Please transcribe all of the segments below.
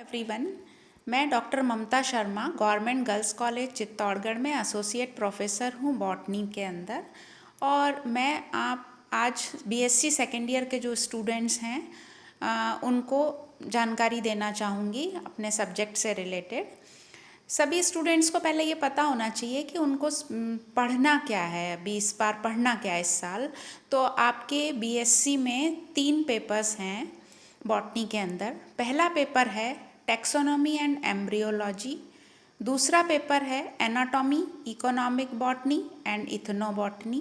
Everyone, मैं doctor Mamta Sharma government girls college Chittorgarh में associate professor हूँ बॉटनी के अंदर। और मैं आप आज बीएससी सेकेंड ईयर के जो स्टूडेंट्स हैं उनको जानकारी देना चाहूँगी अपने सब्जेक्ट से रिलेटेड। सभी स्टूडेंट्स को पहले ये पता होना चाहिए कि उनको पढ़ना क्या है, अभी इस बार पढ़ना क्या है इस साल। तो आपके बीएससी में 3 पेपर्स हैं बॉटनी के अंदर। पहला पेपर है टैक्सोनॉमी एंड एम्ब्रियोलॉजी, दूसरा पेपर है anatomy, economic botany and ethnobotany,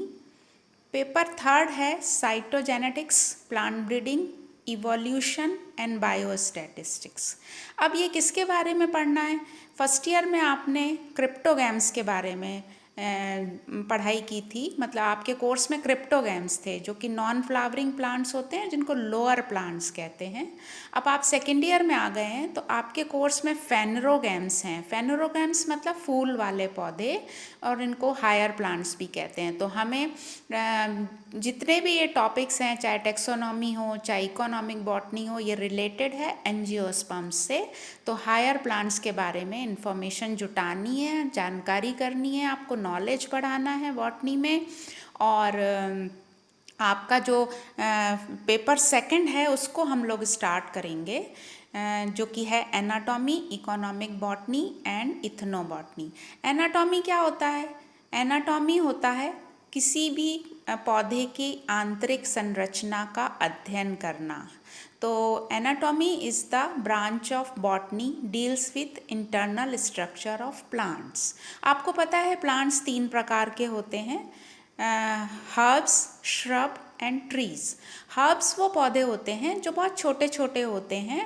paper third है cytogenetics, plant breeding, evolution and biostatistics. अब ये किसके बारे में पढ़ना है? फर्स्ट ईयर में आपने क्रिप्टोगैम्स के बारे में पढ़ाई की थी, मतलब आपके कोर्स में क्रिप्टोगैम्स थे जो कि नॉन फ्लावरिंग प्लांट्स होते हैं जिनको लोअर प्लांट्स कहते हैं। अब आप सेकेंड ईयर में आ गए हैं तो आपके कोर्स में फेनरोगैम्स हैं। फेनरोगैम्स मतलब फूल वाले पौधे, और इनको हायर प्लांट्स भी कहते हैं। तो हमें जितने भी ये टॉपिक्स हैं, चाहे टेक्सोनॉमी हो चाहे इकोनॉमिक बॉटनी हो, ये रिलेटेड है एंजियोस्पर्म्स से। तो हायर प्लांट्स के बारे में इंफॉर्मेशन जुटानी है, जानकारी करनी है, आपको नॉलेज बढ़ाना है बॉटनी में। और आपका जो पेपर सेकंड है उसको हम लोग स्टार्ट करेंगे, जो कि है anatomy, economic botany and ethnobotany. Anatomy क्या होता है? एनाटॉमी होता है किसी भी पौधे की आंतरिक संरचना का अध्ययन करना। तो anatomy is the branch of botany deals with internal structure of plants. आपको पता है प्लांट्स 3 प्रकार के होते हैं, herbs, shrub and trees. Herbs वो पौधे होते हैं जो बहुत छोटे छोटे होते हैं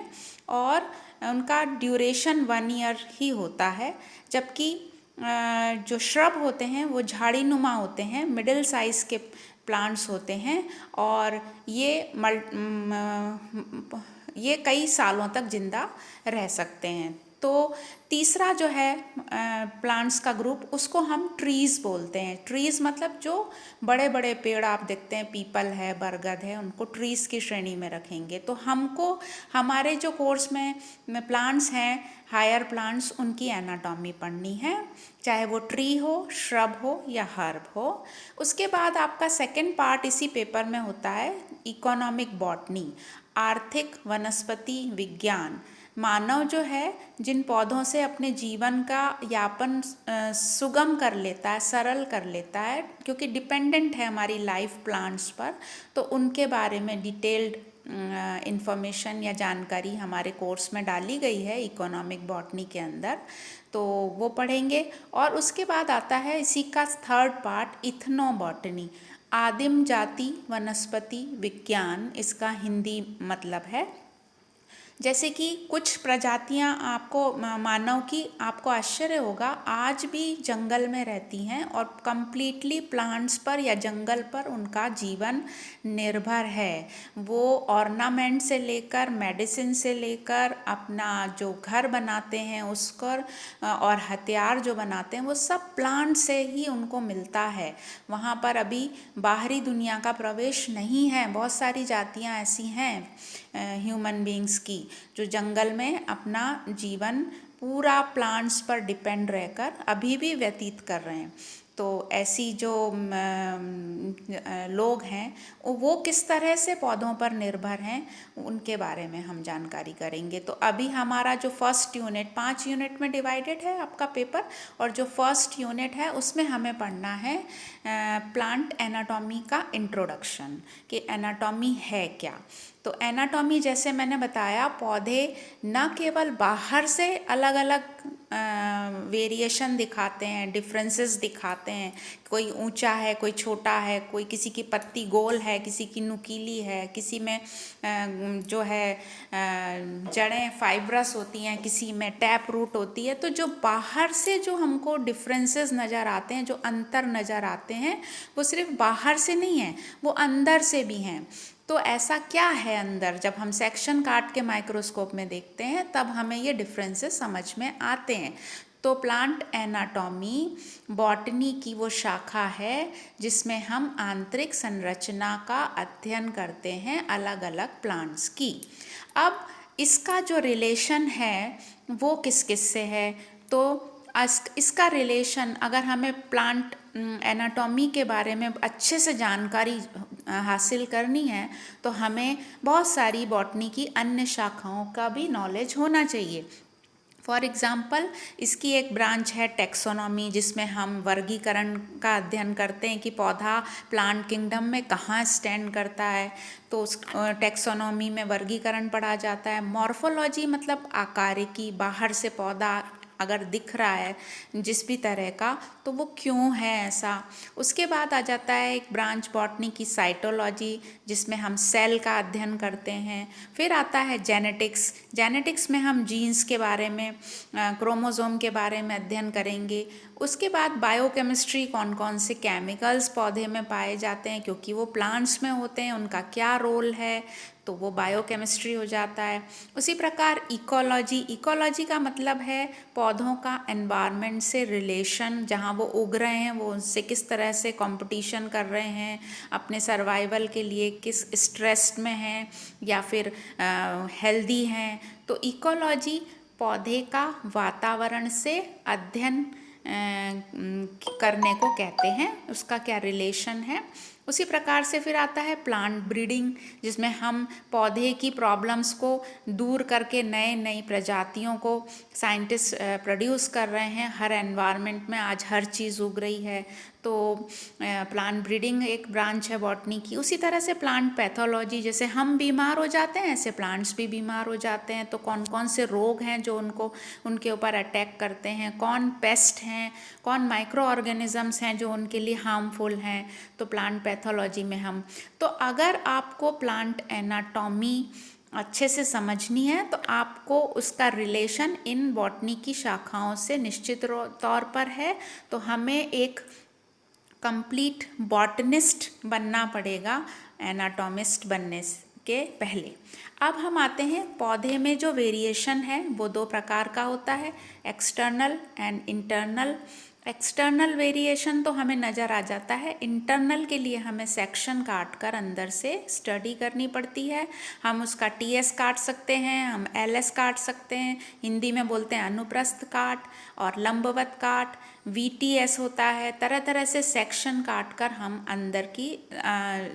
और उनका ड्यूरेशन 1 ईयर ही होता है, जबकि जो श्रब होते हैं वो झाड़ी नुमा होते हैं, मिडिल साइज़ के प्लांट्स होते हैं, और ये कई सालों तक जिंदा रह सकते हैं। तो तीसरा जो है प्लांट्स का ग्रुप, उसको हम ट्रीज़ बोलते हैं। ट्रीज़ मतलब जो बड़े बड़े पेड़ आप देखते हैं, पीपल है, बरगद है, उनको ट्रीज़ की श्रेणी में रखेंगे। तो हमको हमारे जो कोर्स में प्लांट्स हैं, हायर प्लांट्स, उनकी एनाटॉमी पढ़नी है, चाहे वो ट्री हो, श्रब हो या हर्ब हो। उसके बाद आपका सेकंड पार्ट इसी पेपर में होता है इकोनॉमिक बॉटनी, आर्थिक वनस्पति विज्ञान। मानव जो है जिन पौधों से अपने जीवन का यापन सुगम कर लेता है, सरल कर लेता है, क्योंकि डिपेंडेंट है हमारी लाइफ प्लांट्स पर, तो उनके बारे में डिटेल्ड इंफॉर्मेशन या जानकारी हमारे कोर्स में डाली गई है इकोनॉमिक बॉटनी के अंदर। तो वो पढ़ेंगे। और उसके बाद आता है इसी का थर्ड पार्ट इथनोबॉटनी, आदिम जाति वनस्पति विज्ञान, इसका हिंदी मतलब है। जैसे कि कुछ प्रजातियां आपको मानव की आपको आश्चर्य होगा आज भी जंगल में रहती हैं और कंप्लीटली प्लांट्स पर या जंगल पर उनका जीवन निर्भर है। वो ऑर्नामेंट से लेकर मेडिसिन से लेकर अपना जो घर बनाते हैं उसकर और हथियार जो बनाते हैं वो सब प्लांट से ही उनको मिलता है। वहाँ पर अभी बाहरी दुनिया का प्रवेश नहीं है। बहुत सारी जातियाँ ऐसी हैं ह्यूमन बींग्स की जो जंगल में अपना जीवन पूरा प्लांट्स पर डिपेंड रहकर अभी भी व्यतीत कर रहे हैं। तो ऐसी जो लोग हैं वो किस तरह से पौधों पर निर्भर हैं उनके बारे में हम जानकारी करेंगे। तो अभी हमारा जो फर्स्ट यूनिट 5 यूनिट में डिवाइडेड है आपका पेपर, और जो फर्स्ट यूनिट है उसमें हमें पढ़ना है प्लांट एनाटॉमी का इंट्रोडक्शन, कि एनाटॉमी है क्या। तो एनाटॉमी जैसे मैंने बताया, पौधे न केवल बाहर से अलग अलग वेरिएशन दिखाते हैं, डिफरेंसेस दिखाते हैं, कोई ऊंचा है, कोई छोटा है, कोई किसी की पत्ती गोल है, किसी की नुकीली है, किसी में जो है जड़ें फाइब्रस होती हैं, किसी में टैप रूट होती है। तो जो बाहर से जो हमको डिफरेंसेस नज़र आते हैं, जो अंतर नज़र आते हैं, वो सिर्फ बाहर से नहीं है, वो अंदर से भी हैं। तो ऐसा क्या है अंदर? जब हम सेक्शन काट के माइक्रोस्कोप में देखते हैं तब हमें ये डिफरेंसेस समझ में आते हैं। तो प्लांट एनाटॉमी बॉटनी की वो शाखा है जिसमें हम आंतरिक संरचना का अध्ययन करते हैं अलग अलग प्लांट्स की। अब इसका जो रिलेशन है वो किस किस से है, तो इसका रिलेशन अगर हमें प्लांट एनाटॉमी के बारे में अच्छे से जानकारी हासिल करनी है तो हमें बहुत सारी बॉटनी की अन्य शाखाओं का भी नॉलेज होना चाहिए। फॉर एग्ज़ाम्पल इसकी एक ब्रांच है टेक्सोनॉमी, जिसमें हम वर्गीकरण का अध्ययन करते हैं कि पौधा प्लांट किंगडम में कहाँ स्टैंड करता है, तो उस टेक्सोनॉमी में वर्गीकरण पढ़ा जाता है। मॉर्फोलॉजी मतलब आकारिकी, बाहर से पौधा अगर दिख रहा है जिस भी तरह का तो वो क्यों है ऐसा। उसके बाद आ जाता है एक ब्रांच बॉटनी की साइटोलॉजी, जिसमें हम सेल का अध्ययन करते हैं। फिर आता है जेनेटिक्स, जेनेटिक्स में हम जीन्स के बारे में, क्रोमोसोम के बारे में अध्ययन करेंगे। उसके बाद बायोकेमिस्ट्री, कौन कौन से केमिकल्स पौधे में पाए जाते हैं क्योंकि वो प्लांट्स में होते हैं, उनका क्या रोल है, तो वो बायोकेमिस्ट्री हो जाता है। उसी प्रकार इकोलॉजी, इकोलॉजी का मतलब है पौधों का एनवायरनमेंट से रिलेशन, जहाँ वो उग रहे हैं वो उनसे किस तरह से कंपटीशन कर रहे हैं, अपने सर्वाइवल के लिए किस स्ट्रेस में हैं या फिर हेल्दी हैं। तो इकोलॉजी पौधे का वातावरण से अध्ययन करने को कहते हैं, उसका क्या रिलेशन है। उसी प्रकार से फिर आता है प्लांट ब्रीडिंग, जिसमें हम पौधे की प्रॉब्लम्स को दूर करके नए नई प्रजातियों को साइंटिस्ट प्रोड्यूस कर रहे हैं। हर एनवायरनमेंट में आज हर चीज़ उग रही है, तो प्लांट ब्रीडिंग एक ब्रांच है बॉटनी की। उसी तरह से प्लांट पैथोलॉजी, जैसे हम बीमार हो जाते हैं ऐसे प्लांट्स भी बीमार हो जाते हैं, तो कौन कौन से रोग हैं जो उनके ऊपर अटैक करते हैं, कौन पेस्ट हैं, कौन माइक्रो ऑर्गेनिजम्स हैं जो उनके लिए हार्मफुल हैं, तो प्लांट पैथोलॉजी में हम। तो अगर आपको प्लांट एनाटॉमी अच्छे से समझनी है तो आपको उसका रिलेशन इन बॉटनी की शाखाओं से निश्चित तौर पर है, तो हमें एक कंप्लीट बॉटनिस्ट बनना पड़ेगा एनाटॉमिस्ट बनने के पहले। अब हम आते हैं पौधे में जो वेरिएशन है वो दो प्रकार का होता है, external and internal. External variation तो हमें नज़र आ जाता है, इंटरनल के लिए हमें सेक्शन काट कर अंदर से स्टडी करनी पड़ती है। हम उसका टीएस काट सकते हैं, हम एलएस काट सकते हैं, हिंदी में बोलते हैं अनुप्रस्थ काट और लंबवत काट, वीटीएस होता है। तरह तरह से सेक्शन काट कर हम अंदर की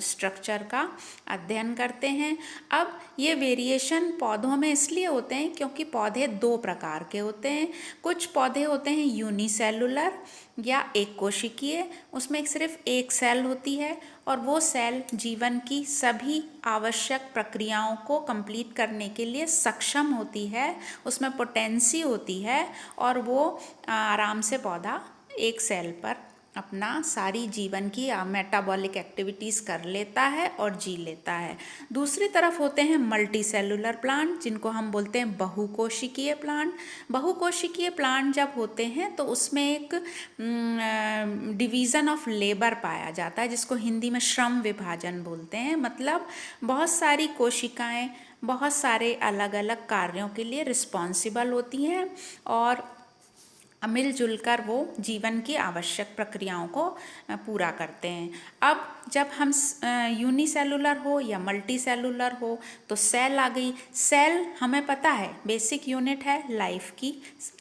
स्ट्रक्चर का अध्ययन करते हैं। अब ये वेरिएशन पौधों में इसलिए होते हैं क्योंकि पौधे दो प्रकार के होते हैं। कुछ पौधे होते हैं यूनिसेलुलर या एक कोशिकीय, उसमें सिर्फ एक सेल होती है और वो सेल जीवन की सभी आवश्यक प्रक्रियाओं को कंप्लीट करने के लिए सक्षम होती है, उसमें पोटेंसी होती है और वो आराम से पौधा एक सेल पर अपना सारी जीवन की मेटाबॉलिक एक्टिविटीज़ कर लेता है और जी लेता है। दूसरी तरफ होते हैं मल्टी सेलुलर प्लांट, जिनको हम बोलते हैं बहुकोशिकीय प्लांट। बहुकोशिकीय प्लांट जब होते हैं तो उसमें एक डिवीज़न ऑफ लेबर पाया जाता है, जिसको हिंदी में श्रम विभाजन बोलते हैं। मतलब बहुत सारी कोशिकाएं बहुत सारे अलग अलग कार्यों के लिए रिस्पॉन्सिबल होती हैं और मिलजुल कर वो जीवन की आवश्यक प्रक्रियाओं को पूरा करते हैं। अब जब हम यूनिसेलुलर हो या मल्टी सेलुलर हो तो सेल आ गई। सेल हमें पता है बेसिक यूनिट है लाइफ की,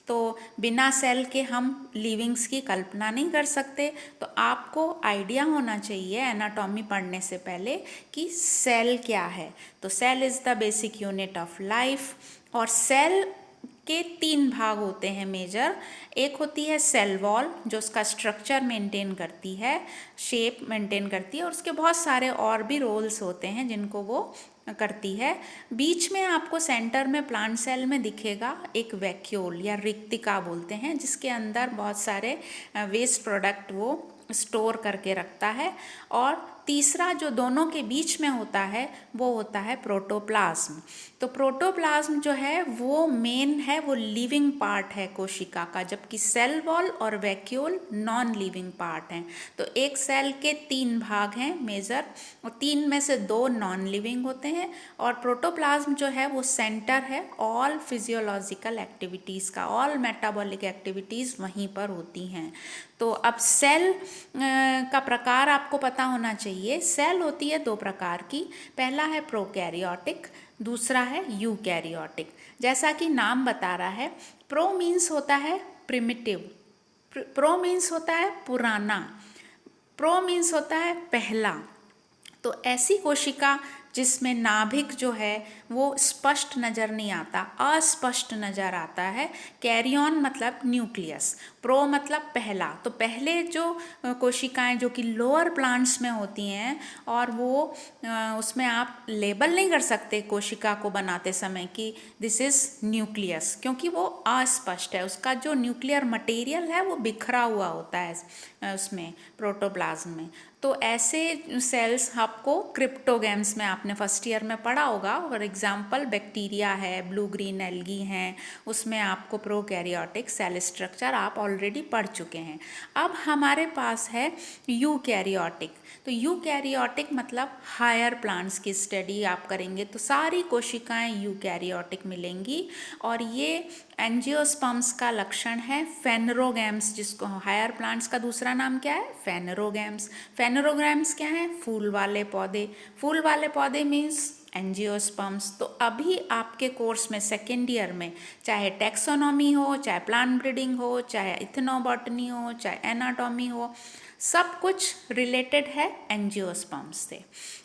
तो बिना सेल के हम लिविंग्स की कल्पना नहीं कर सकते। तो आपको आइडिया होना चाहिए एनाटॉमी पढ़ने से पहले कि सेल क्या है। तो cell is the basic unit of life. और सेल के तीन भाग होते हैं मेजर। एक होती है सेल वॉल जो उसका स्ट्रक्चर मेंटेन करती है, शेप मेंटेन करती है, और उसके बहुत सारे और भी रोल्स होते हैं जिनको वो करती है। बीच में आपको सेंटर में प्लांट सेल में दिखेगा एक वैक्यूल या रिक्तिका बोलते हैं, जिसके अंदर बहुत सारे वेस्ट प्रोडक्ट वो स्टोर करके रखता है। और तीसरा जो दोनों के बीच में होता है वो होता है प्रोटोप्लाज्म। तो प्रोटोप्लाज्म जो है वो मेन है, वो लिविंग पार्ट है कोशिका का, जबकि सेल वॉल और वैक्यूल नॉन लिविंग पार्ट हैं। तो एक सेल के तीन भाग हैं मेजर, और तीन में से दो नॉन लिविंग होते हैं, और प्रोटोप्लाज्म जो है वो सेंटर है ऑल फिजियोलॉजिकल एक्टिविटीज़ का, ऑल मेटाबॉलिक एक्टिविटीज़ वहीं पर होती हैं। तो अब सेल का प्रकार आपको पता होना चाहिए। चाहिए। सेल होती है दो प्रकार की, पहला है प्रोकैरियोटिक, दूसरा है यूकैरियोटिक। जैसा कि नाम बता रहा है, प्रो मीन्स होता है प्रिमिटिव, प्रो मीन्स होता है पुराना, प्रो मीन्स होता है पहला। तो ऐसी कोशिका जिसमें नाभिक जो है वो स्पष्ट नज़र नहीं आता, अस्पष्ट नज़र आता है। कैरियन मतलब न्यूक्लियस, प्रो मतलब पहला। तो पहले जो कोशिकाएं जो कि लोअर प्लांट्स में होती हैं, और वो उसमें आप लेबल नहीं कर सकते कोशिका को बनाते समय कि दिस इज़ न्यूक्लियस, क्योंकि वो अस्पष्ट है, उसका जो न्यूक्लियर मटेरियल है वो बिखरा हुआ होता है उसमें प्रोटोप्लाज्म में। तो ऐसे सेल्स आपको क्रिप्टोगेम्स में आपने फर्स्ट ईयर में पढ़ा होगा। फॉर एग्जांपल बैक्टीरिया है, ब्लू ग्रीन एल्गी हैं, उसमें आपको प्रोकैरियोटिक सेल स्ट्रक्चर आप ऑलरेडी पढ़ चुके हैं। अब हमारे पास है यूकैरियोटिक। तो यूकैरियोटिक मतलब हायर प्लांट्स की स्टडी आप करेंगे तो सारी कोशिकाएं यूकैरियोटिक मिलेंगी, और ये एंजियोस्पर्म्स का लक्षण है फेनरोगैम्स, जिसको हायर प्लांट्स का दूसरा नाम क्या है, फेनरोगैम्स। फेनरोगैम्स क्या है, फूल वाले पौधे, फूल वाले पौधे मीन्स एंजियोस्पर्म्स। तो अभी आपके कोर्स में सेकेंड ईयर में चाहे टैक्सोनॉमी हो, चाहे प्लांट ब्रीडिंग हो, चाहे इथनोबॉटनी हो, चाहे एनाटॉमी हो, सब कुछ रिलेटेड है एंजियोस्पर्म्स से।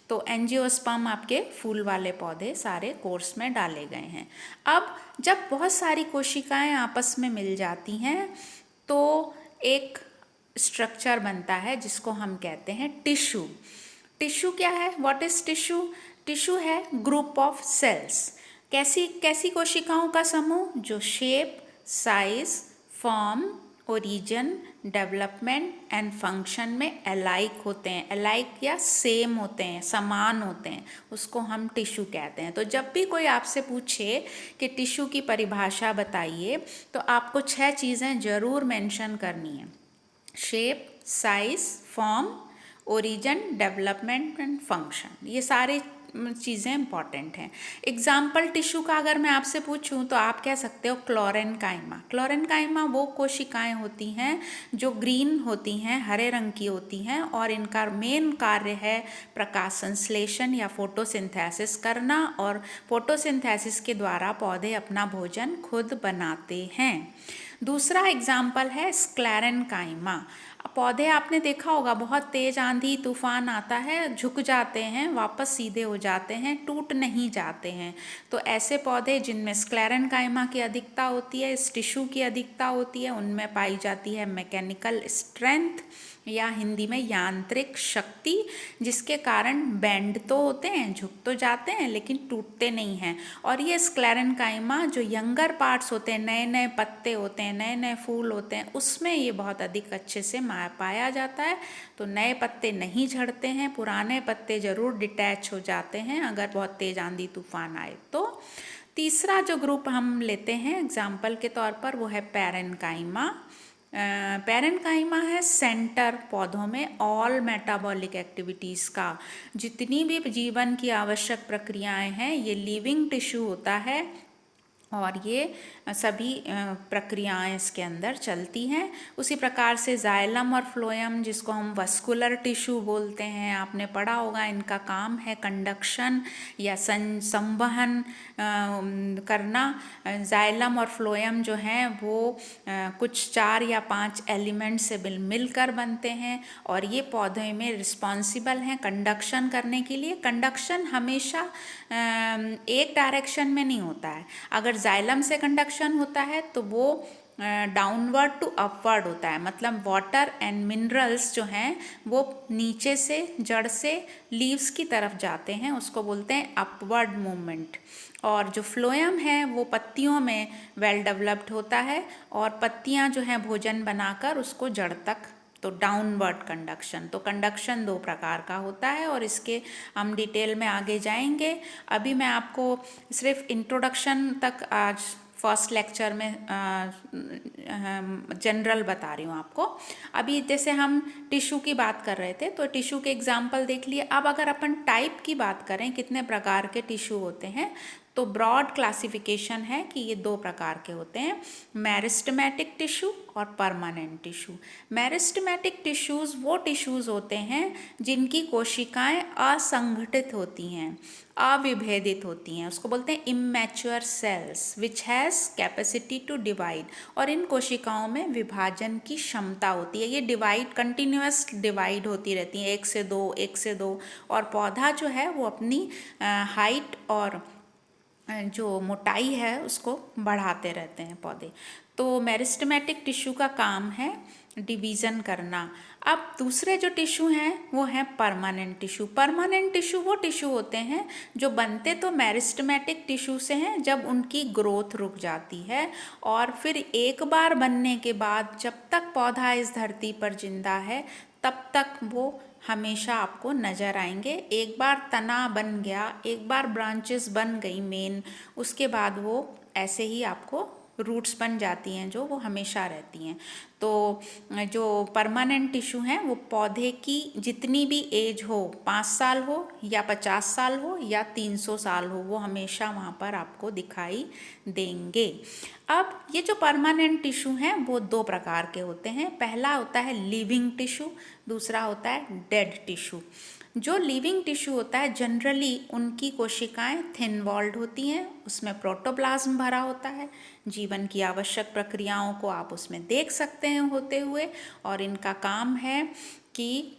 तो एंजियोस्पर्म आपके फूल वाले पौधे सारे कोर्स में डाले गए हैं। अब जब बहुत सारी कोशिकाएं आपस में मिल जाती हैं तो एक स्ट्रक्चर बनता है जिसको हम कहते हैं टिश्यू। टिश्यू क्या है, व्हाट इज टिश्यू? टिश्यू है ग्रुप ऑफ सेल्स। कैसी कैसी कोशिकाओं का समूह जो shape, size, form, origin, development and function में अलाइक होते हैं, अलाइक या सेम होते हैं, समान होते हैं, उसको हम टिश्यू कहते हैं। तो जब भी कोई आपसे पूछे कि टिश्यू की परिभाषा बताइए तो आपको 6 चीज़ें ज़रूर मेंशन करनी है: shape, size, form, origin, development and function. ये सारे चीज़ें इंपॉर्टेंट हैं। एग्जाम्पल टिश्यू का अगर मैं आपसे पूछूं तो आप कह सकते हो क्लोरेनकाइमा। क्लोरेनकाइमा वो कोशिकाएं होती हैं जो ग्रीन होती हैं, हरे रंग की होती हैं, और इनका मेन कार्य है प्रकाश संश्लेषण या फोटोसिंथेसिस करना, और फोटोसिंथेसिस के द्वारा पौधे अपना भोजन खुद बनाते हैं। दूसरा एग्जाम्पल है स्क्लेरेनकाइमा। पौधे आपने देखा होगा, बहुत तेज आंधी तूफान आता है, झुक जाते हैं, वापस सीधे हो जाते हैं, टूट नहीं जाते हैं। तो ऐसे पौधे जिनमें स्क्लेरेनकाइमा की अधिकता होती है, इस टिश्यू की अधिकता होती है, उनमें पाई जाती है मैकेनिकल स्ट्रेंथ या हिंदी में यांत्रिक शक्ति, जिसके कारण बेंड तो होते हैं, झुक तो जाते हैं, लेकिन टूटते नहीं हैं। और ये स्क्लेरेनकाइमा जो यंगर पार्ट्स होते हैं, नए नए पत्ते होते हैं, नए नए फूल होते हैं, उसमें ये बहुत अधिक अच्छे से पाया जाता है। तो नए पत्ते नहीं झड़ते हैं, पुराने पत्ते जरूर डिटैच हो जाते हैं अगर बहुत तेज आंधी तूफान आए तो। तीसरा जो ग्रुप हम लेते हैं एग्जाम्पल के तौर पर वो है पैरेनकाइमा। पैरेनकाइमा है सेंटर पौधों में ऑल मेटाबॉलिक एक्टिविटीज़ का, जितनी भी जीवन की आवश्यक प्रक्रियाएं हैं ये लिविंग टिश्यू होता है, और ये सभी प्रक्रियाएं इसके अंदर चलती हैं। उसी प्रकार से जाइलम और फ्लोएम, जिसको हम वस्कुलर टिश्यू बोलते हैं, आपने पढ़ा होगा, इनका काम है कंडक्शन या संवहन करना। जाइलम और फ्लोएम जो हैं वो कुछ 4 या 5 एलिमेंट से मिलकर बनते हैं, और ये पौधे में रिस्पॉन्सिबल हैं कंडक्शन करने के लिए। कंडक्शन हमेशा एक डायरेक्शन में नहीं होता है। अगर जाइलम से कंडक्शन होता है तो वो डाउनवर्ड टू अपवर्ड होता है, मतलब वाटर एंड मिनरल्स जो हैं वो नीचे से, जड़ से लीव्स की तरफ जाते हैं, उसको बोलते हैं अपवर्ड मूवमेंट। और जो फ्लोएम है वो पत्तियों में वेल डेवलप्ड होता है, और पत्तियां जो हैं भोजन बनाकर उसको जड़ तक, तो डाउनवर्ड कंडक्शन। तो कंडक्शन 2 प्रकार का होता है, और इसके हम डिटेल में आगे जाएंगे। अभी मैं आपको सिर्फ इंट्रोडक्शन तक आज फर्स्ट लेक्चर में जनरल बता रही हूँ आपको। अभी जैसे हम टिश्यू की बात कर रहे थे तो टिश्यू के एग्जाम्पल देख लिए। अब अगर अपन टाइप की बात करें, कितने प्रकार के टिश्यू होते हैं, तो ब्रॉड क्लासिफिकेशन है कि ये दो प्रकार के होते हैं, मेरिस्टेमेटिक टिश्यू और परमानेंट टिश्यू। मेरिस्टेमेटिक टिश्यूज़ वो टिश्यूज़ होते हैं जिनकी कोशिकाएं असंगठित होती हैं, अविभेदित होती हैं, उसको बोलते हैं immature cells which has capacity to divide. और इन कोशिकाओं में विभाजन की क्षमता होती है, ये डिवाइड कंटिन्यूअस डिवाइड होती रहती हैं, 1 से 2 1 से 2, और पौधा जो है वो अपनी हाइट और जो मोटाई है उसको बढ़ाते रहते हैं पौधे। तो मेरिस्टेमेटिक टिश्यू का काम है डिवीज़न करना। अब दूसरे जो टिश्यू हैं वो हैं परमानेंट टिश्यू। परमानेंट टिश्यू वो टिश्यू होते हैं जो बनते तो मेरिस्टेमेटिक टिश्यू से हैं, जब उनकी ग्रोथ रुक जाती है और फिर एक बार बनने के बाद जब तक पौधा इस धरती पर जिंदा है तब तक वो हमेशा आपको नज़र आएंगे। एक बार तना बन गया, एक बार ब्रांचेस बन गई मेन, उसके बाद वो ऐसे ही आपको रूट्स बन जाती हैं जो वो हमेशा रहती हैं। तो जो परमानेंट टिश्यू हैं वो पौधे की जितनी भी एज हो, 5 साल हो या 50 साल हो या 300 साल हो, वो हमेशा वहाँ पर आपको दिखाई देंगे। अब ये जो परमानेंट टिश्यू हैं वो दो प्रकार के होते हैं। पहला होता है लिविंग टिश्यू, दूसरा होता है डेड टिश्यू। जो लिविंग टिश्यू होता है जनरली उनकी कोशिकाएं थिन वॉल्ड होती हैं, उसमें प्रोटोप्लाज्म भरा होता है, जीवन की आवश्यक प्रक्रियाओं को आप उसमें देख सकते हैं होते हुए, और इनका काम है कि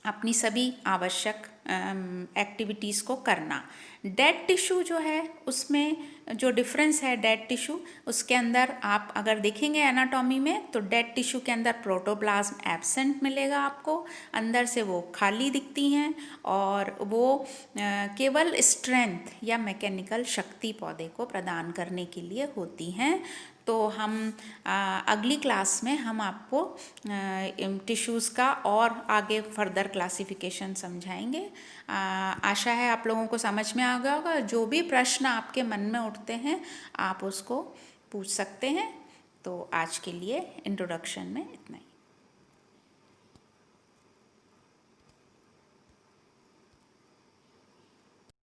अपनी सभी आवश्यक एक्टिविटीज़ को करना। डेड टिश्यू जो है उसमें जो डिफरेंस है डेड टिश्यू, उसके अंदर आप अगर देखेंगे एनाटॉमी में तो डेड टिश्यू के अंदर प्रोटोप्लाज्म एब्सेंट मिलेगा आपको, अंदर से वो खाली दिखती हैं और वो केवल स्ट्रेंथ या मैकेनिकल शक्ति पौधे को प्रदान करने के लिए होती हैं। तो हम अगली क्लास में हम आपको टिश्यूज़ का और आगे फर्दर क्लासिफिकेशन समझाएंगे। आशा है आप लोगों को समझ में आ गया होगा। जो भी प्रश्न आपके मन में उठते हैं आप उसको पूछ सकते हैं। तो आज के लिए इंट्रोडक्शन में इतना ही।